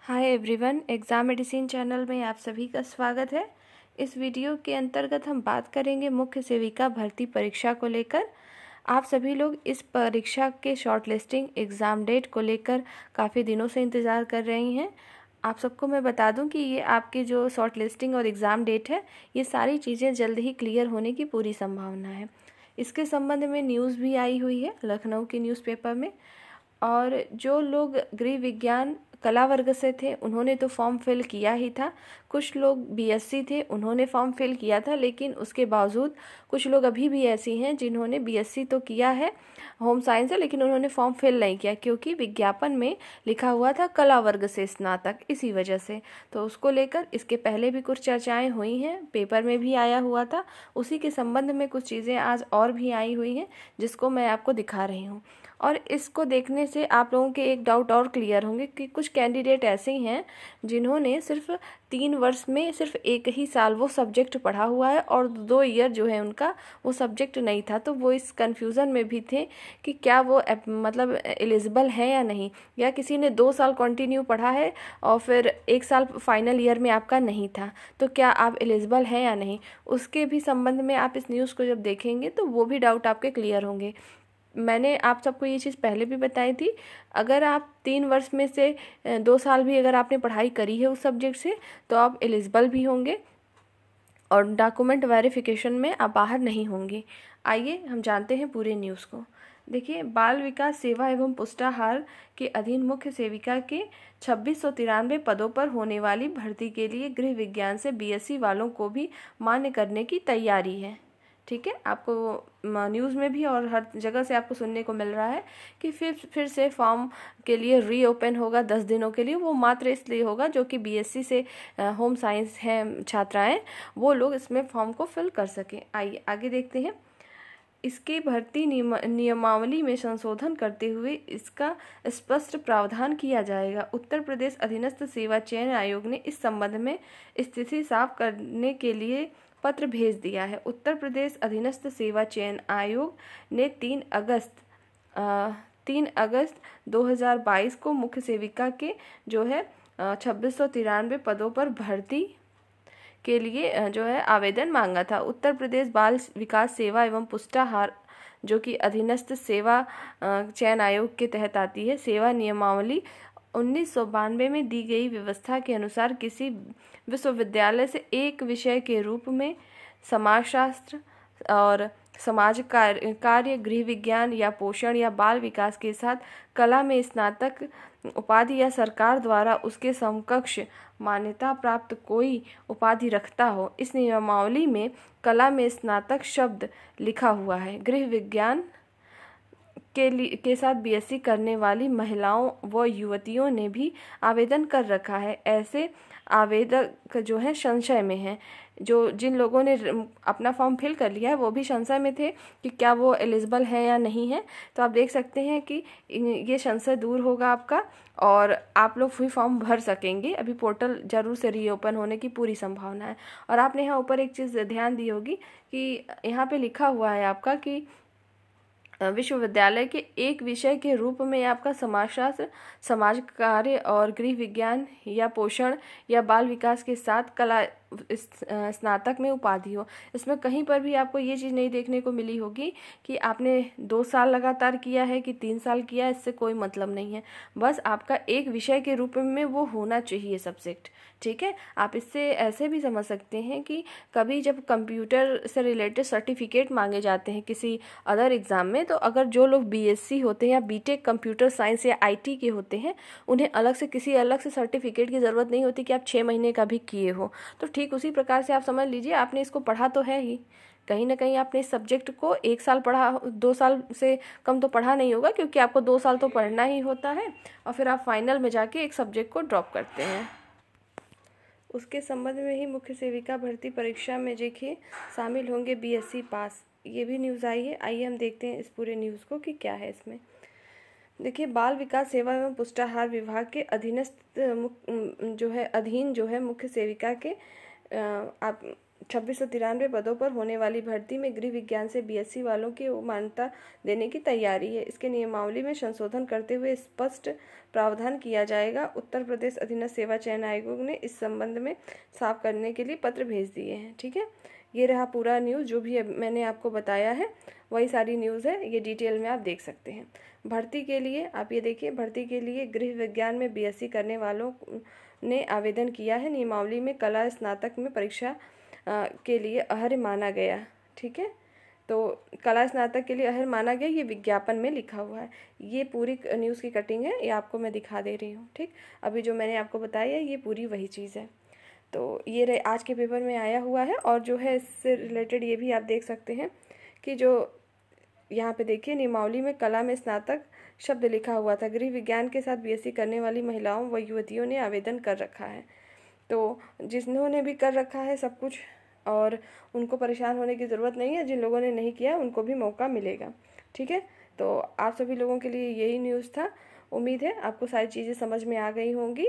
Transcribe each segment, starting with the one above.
Hi everyone, exam medicine channel में आप सभी का स्वागत है। इस वीडियो के अंतर्गत हम बात करेंगे मुख्य सेविका भर्ती परीक्षा को लेकर। आप सभी लोग इस परीक्षा के शॉर्ट लिस्टिंग एग्ज़ाम डेट को लेकर काफ़ी दिनों से इंतज़ार कर रही हैं। आप सबको मैं बता दूं कि ये आपकी जो शॉर्ट लिस्टिंग और एग्ज़ाम डेट है, ये सारी चीज़ें जल्द ही क्लियर होने की पूरी संभावना है। इसके संबंध में न्यूज़ भी आई हुई है लखनऊ के न्यूज़पेपर में। और जो लोग गृह विज्ञान कला वर्ग से थे उन्होंने तो फॉर्म फिल किया ही था। कुछ लोग बीएससी थे, उन्होंने फॉर्म फिल किया था, लेकिन उसके बावजूद कुछ लोग अभी भी ऐसी हैं जिन्होंने बीएससी तो किया है होम साइंस है, लेकिन उन्होंने फॉर्म फिल नहीं किया क्योंकि विज्ञापन में लिखा हुआ था कला वर्ग से स्नातक, इसी वजह से। तो उसको लेकर इसके पहले भी कुछ चर्चाएं हुई हैं, पेपर में भी आया हुआ था। उसी के संबंध में कुछ चीज़ें आज और भी आई हुई हैं जिसको मैं आपको दिखा रही हूँ। और इसको देखने से आप लोगों के एक डाउट और क्लियर होंगे कि कुछ कैंडिडेट ऐसे ही हैं जिन्होंने सिर्फ 3 वर्ष में सिर्फ एक ही साल वो सब्जेक्ट पढ़ा हुआ है और 2 ईयर जो है उनका वो सब्जेक्ट नहीं था। तो वो इस कन्फ्यूज़न में भी थे कि क्या वो मतलब एलिजिबल है या नहीं, या किसी ने 2 साल कंटिन्यू पढ़ा है और फिर 1 साल फाइनल ईयर में आपका नहीं था, तो क्या आप एलिजिबल हैं या नहीं। उसके भी संबंध में आप इस न्यूज़ को जब देखेंगे तो वो भी डाउट आपके क्लियर होंगे। मैंने आप सबको ये चीज़ पहले भी बताई थी, अगर आप 3 वर्ष में से 2 साल भी अगर आपने पढ़ाई करी है उस सब्जेक्ट से तो आप एलिजिबल भी होंगे और डॉक्यूमेंट वेरिफिकेशन में आप बाहर नहीं होंगे। आइए हम जानते हैं पूरे न्यूज़ को। देखिए, बाल विकास सेवा एवं पुष्टाहार के अधीन मुख्य सेविका के 2693 पदों पर होने वाली भर्ती के लिए गृह विज्ञान से बीएससी वालों को भी मान्य करने की तैयारी है। ठीक है, आपको न्यूज़ में भी और हर जगह से आपको सुनने को मिल रहा है कि फिर से फॉर्म के लिए रीओपन होगा 10 दिनों के लिए। वो मात्र इसलिए होगा जो कि बीएससी से होम साइंस हैं छात्राएं, वो लोग इसमें फॉर्म को फिल कर सकें। आइए आगे देखते हैं। इसके भर्ती नियमावली में संशोधन करते हुए इसका स्पष्ट प्रावधान किया जाएगा। उत्तर प्रदेश अधीनस्थ सेवा चयन आयोग ने इस संबंध में स्थिति साफ करने के लिए पत्र भेज दिया है। उत्तर प्रदेश अधीनस्थ सेवा चयन आयोग ने 3 अगस्त 2022 को मुख्य सेविका के जो है 2693 पदों पर भर्ती के लिए जो है आवेदन मांगा था। उत्तर प्रदेश बाल विकास सेवा एवं पुष्टाहार जो कि अधीनस्थ सेवा चयन आयोग के तहत आती है, सेवा नियमावली 1992 में दी गई व्यवस्था के अनुसार किसी विश्वविद्यालय से एक विषय के रूप में समाजशास्त्र और समाज कार्य, गृह विज्ञान या पोषण या बाल विकास के साथ कला में स्नातक उपाधि या सरकार द्वारा उसके समकक्ष मान्यता प्राप्त कोई उपाधि रखता हो। इस नियमावली में कला में स्नातक शब्द लिखा हुआ है। गृह विज्ञान के साथ बीएससी करने वाली महिलाओं व युवतियों ने भी आवेदन कर रखा है। ऐसे आवेदक जो है संशय में हैं। जो जिन लोगों ने अपना फॉर्म फिल कर लिया है वो भी संशय में थे कि क्या वो एलिजिबल है या नहीं है। तो आप देख सकते हैं कि ये संशय दूर होगा आपका और आप लोग भी फॉर्म भर सकेंगे। अभी पोर्टल जरूर से रीओपन होने की पूरी संभावना है। और आपने यहाँ ऊपर एक चीज़ ध्यान दी होगी कि यहाँ पे लिखा हुआ है आपका कि विश्वविद्यालय के एक विषय के रूप में आपका समाजशास्त्र, समाज कार्य और गृह विज्ञान या पोषण या बाल विकास के साथ कला स्नातक में उपाधि हो। इसमें कहीं पर भी आपको ये चीज़ नहीं देखने को मिली होगी कि आपने 2 साल लगातार किया है कि 3 साल किया है, इससे कोई मतलब नहीं है। बस आपका एक विषय के रूप में वो होना चाहिए सब्जेक्ट। ठीक है, आप इससे ऐसे भी समझ सकते हैं कि कभी जब कंप्यूटर से रिलेटेड सर्टिफिकेट मांगे जाते हैं किसी अदर एग्ज़ाम में, तो अगर जो लोग बीएससी होते हैं या बीटेक कंप्यूटर साइंस या आईटी के होते हैं, उन्हें किसी अलग से सर्टिफिकेट की ज़रूरत नहीं होती कि आप 6 महीने का भी किए हो। तो ठीक उसी प्रकार से आप समझ लीजिए, आपने इसको पढ़ा तो है ही, कहीं ना कहीं आपने इस सब्जेक्ट को 1 साल पढ़ा, 2 साल से कम तो पढ़ा नहीं होगा, क्योंकि आपको 2 साल तो पढ़ना ही होता है और फिर आप फाइनल में जाके एक सब्जेक्ट को ड्रॉप करते हैं। उसके संबंध में ही मुख्य सेविका भर्ती परीक्षा में देखिए शामिल होंगे बीएससी पास, ये भी न्यूज़ आई है। आइए हम देखते हैं इस पूरे न्यूज़ को कि क्या है इसमें। देखिए, बाल विकास सेवा एवं पुष्टाहार विभाग के अधीन जो है मुख्य सेविका के आप 2693 पदों पर होने वाली भर्ती में गृह विज्ञान से बीएससी वालों की मान्यता देने की तैयारी है। इसके नियमावली में संशोधन करते हुए स्पष्ट प्रावधान किया जाएगा। उत्तर प्रदेश अधीनस्थ सेवा चयन आयोग ने इस संबंध में साफ करने के लिए पत्र भेज दिए हैं। ठीक है, ये रहा पूरा न्यूज़। जो भी मैंने आपको बताया है वही सारी न्यूज़ है, ये डिटेल में आप देख सकते हैं। भर्ती के लिए आप ये देखिए, भर्ती के लिए गृह विज्ञान में बीएससी करने वालों ने आवेदन किया है। नियमावली में कला स्नातक में परीक्षा के लिए अर्ह माना गया। ठीक है, तो कला स्नातक के लिए अर्ह माना गया, ये विज्ञापन में लिखा हुआ है। ये पूरी न्यूज़ की कटिंग है, ये आपको मैं दिखा दे रही हूँ। ठीक, अभी जो मैंने आपको बताया ये पूरी वही चीज़ है। तो ये आज के पेपर में आया हुआ है। और जो है इससे रिलेटेड ये भी आप देख सकते हैं कि जो यहाँ पे देखिए, नियमावली में कला में स्नातक शब्द लिखा हुआ था। गृह विज्ञान के साथ बीएससी करने वाली महिलाओं व युवतियों ने आवेदन कर रखा है। तो जिन्होंने भी कर रखा है सब कुछ, और उनको परेशान होने की ज़रूरत नहीं है। जिन लोगों ने नहीं किया उनको भी मौका मिलेगा। ठीक है, तो आप सभी लोगों के लिए यही न्यूज़ था। उम्मीद है आपको सारी चीज़ें समझ में आ गई होंगी।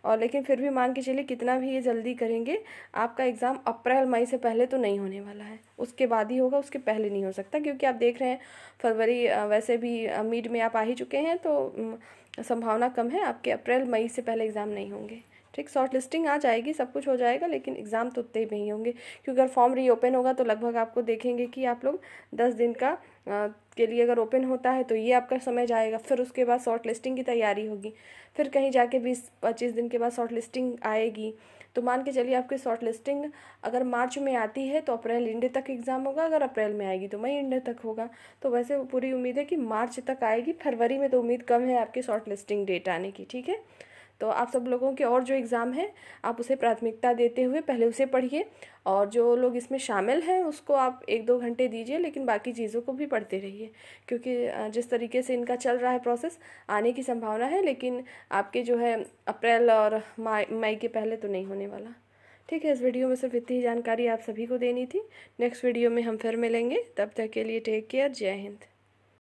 और लेकिन फिर भी मान के चलिए, कितना भी ये जल्दी करेंगे, आपका एग्ज़ाम अप्रैल मई से पहले तो नहीं होने वाला है, उसके बाद ही होगा, उसके पहले नहीं हो सकता। क्योंकि आप देख रहे हैं फरवरी वैसे भी मिड में आप आ ही चुके हैं, तो संभावना कम है आपके अप्रैल मई से पहले एग्ज़ाम नहीं होंगे। ठीक, शॉर्ट लिस्टिंग आ जाएगी, सब कुछ हो जाएगा, लेकिन एग्ज़ाम तो उतने ही नहीं होंगे। क्योंकि अगर फॉर्म रीओपन होगा तो लगभग आपको देखेंगे कि आप लोग 10 दिन का के लिए अगर ओपन होता है तो ये आपका समय जाएगा। फिर उसके बाद शॉर्ट लिस्टिंग की तैयारी होगी, फिर कहीं जाके 20-25 दिन के बाद शॉर्ट लिस्टिंग आएगी। तो मान के चलिए आपकी शॉर्ट लिस्टिंग अगर मार्च में आती है तो अप्रैल एंड तक एग्ज़ाम होगा, अगर अप्रैल में आएगी तो मई एंड तक होगा। तो वैसे पूरी उम्मीद है कि मार्च तक आएगी, फरवरी में तो उम्मीद कम है आपकी शॉर्ट लिस्टिंग डेट आने की। ठीक है, तो आप सब लोगों के और जो एग्ज़ाम है आप उसे प्राथमिकता देते हुए पहले उसे पढ़िए, और जो लोग इसमें शामिल हैं उसको आप 1-2 घंटे दीजिए, लेकिन बाकी चीज़ों को भी पढ़ते रहिए। क्योंकि जिस तरीके से इनका चल रहा है प्रोसेस, आने की संभावना है, लेकिन आपके जो है अप्रैल और मई के पहले तो नहीं होने वाला। ठीक है, इस वीडियो में सिर्फ इतनी ही जानकारी आप सभी को देनी थी। नेक्स्ट वीडियो में हम फिर मिलेंगे, तब तक के लिए टेक केयर, जय हिंद।